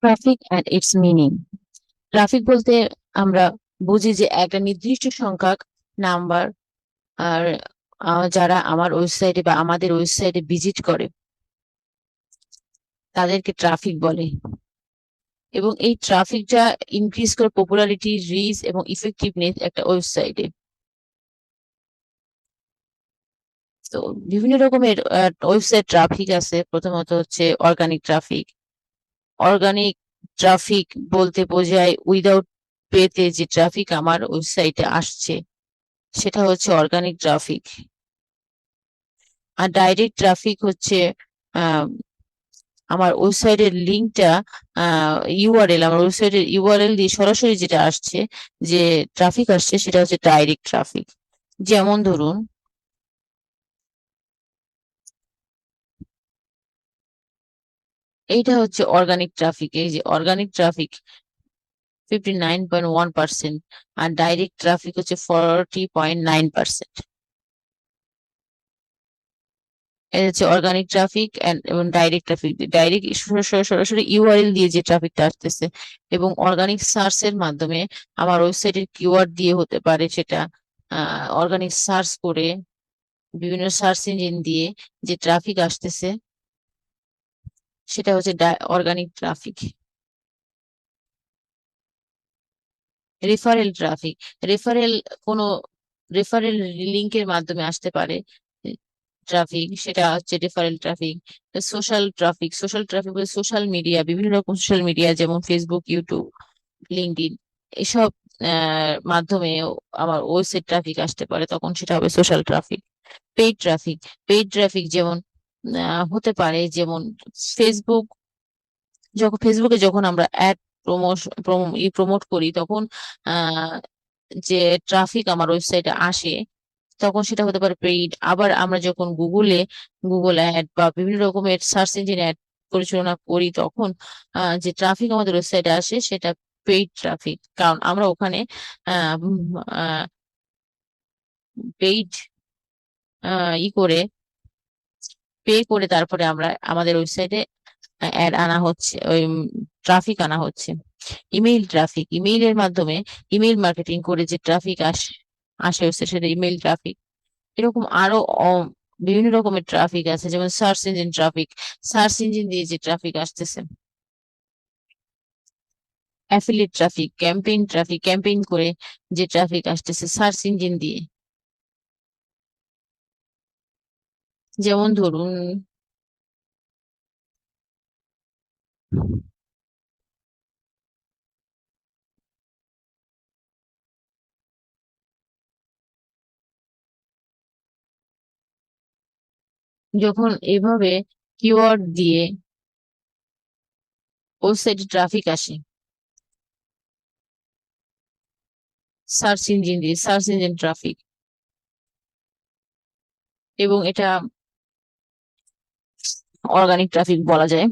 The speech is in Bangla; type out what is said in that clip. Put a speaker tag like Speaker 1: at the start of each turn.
Speaker 1: Traffic and its meaning. Traffic বলতে আমরা বুঝি যে একটা নির্দিষ্ট সংখ্যক নাম্বার আর যারা আমার ওয়েবসাইটে বা আমাদের ওয়েবসাইটে ভিজিট করে তাদেরকে ট্রাফিক বলে। এবং এই ট্রাফিকটা ইনক্রিজ করে পপুলারিটি, রিচ এবং ইফেক্টিভনেস একটা ওয়েবসাইটে। তো বিভিন্ন রকমের ওয়েবসাইট ট্রাফিক আছে। প্রথমত হচ্ছে অর্গানিক ট্রাফিক। অর্গানিক ট্রাফিক বলতে বোঝায় উইদাউট পেতে যে ট্রাফিক আমার ওয়েবসাইটে আসছে সেটা হচ্ছে অর্গানিক ট্রাফিক। আর ডাইরেক্ট ট্রাফিক হচ্ছে আহ, আমার ওয়েবসাইটের লিঙ্কটা, ইউআরএল, আমার ওয়েবসাইটের ইউআরএল দিয়ে সরাসরি যেটা আসছে, যে ট্রাফিক আসছে সেটা হচ্ছে ডাইরেক্ট ট্রাফিক। যেমন ধরুন, এইটা হচ্ছে অর্গানিক ট্রাফিক। এই যে অর্গানিক ট্রাফিক 59.1%, আর ডাইরেক্ট ট্রাফিক হচ্ছে 40.9%। এটা হচ্ছে অর্গানিক ট্রাফিক এবং ডাইরেক্ট ট্রাফিক। ডাইরেক্ট সরাসরি ইউআরএল দিয়ে যে ট্রাফিকটা আসতেছে, এবং অর্গানিক সার্চ এর মাধ্যমে আমার ওয়েবসাইটের কিওয়ার্ড দিয়ে হতে পারে সেটা। অর্গানিক সার্চ করে বিভিন্ন সার্চ ইঞ্জিন দিয়ে যে ট্রাফিক আসতেছে সেটা হচ্ছে organic traffic. Referral traffic, referral কোনো রেফারেল লিংকের মাধ্যমে আসতে পারে ট্রাফিক, সেটা হচ্ছে referral traffic. Social traffic, social traffic বলে সোশ্যাল মিডিয়া, বিভিন্ন রকম সোশ্যাল মিডিয়া যেমন ফেসবুক, ইউটিউব, লিঙ্কডইন, এসব মাধ্যমে আমার ওয়েবসাইট ট্রাফিক আসতে পারে, তখন সেটা হবে social traffic. Paid traffic, paid traffic যেমন হতে পারে, যেমন ফেসবুক, ফেসবুকে যখন আমরা অ্যাড প্রমোট করি তখন আহ যে ট্রাফিক আমার ওয়েবসাইটে আসে তখন সেটা হতে পারে পেইড। আবার আমরা যখন গুগল অ্যাড বা বিভিন্ন রকমের সার্চ ইঞ্জিন অ্যাড পরিচালনা করি তখন যে ট্রাফিক আমাদের ওয়েবসাইটে আসে সেটা পেইড ট্রাফিক, কারণ আমরা ওখানে পেইড করে পে করে তারপরে আমরা আমাদের ওয়েবসাইটে অ্যাড আনা হচ্ছে, ওই ট্রাফিক আনা হচ্ছে। ইমেইল ট্রাফিক, ইমেইলের মাধ্যমে ইমেইল মার্কেটিং করে যে ট্রাফিক আসে হচ্ছে সেটা ইমেইল ট্রাফিক। এরকম আরো বিভিন্ন রকমের ট্রাফিক আছে, যেমন search engine traffic, search engine দিয়ে যে ট্রাফিক আসতেছে। Affiliate traffic, campaign traffic, campaign করে যে ট্রাফিক আসতেছে সার্চ ইঞ্জিন দিয়ে। যেমন ধরুন, যখন এভাবে কিওয়ার্ড দিয়ে ওয়েবসাইটে ট্রাফিক আসে, সার্চ ইঞ্জিন দিয়ে, সার্চ ইঞ্জিন ট্রাফিক, এবং এটা অর্গানিক ট্রাফিক বলা যায়।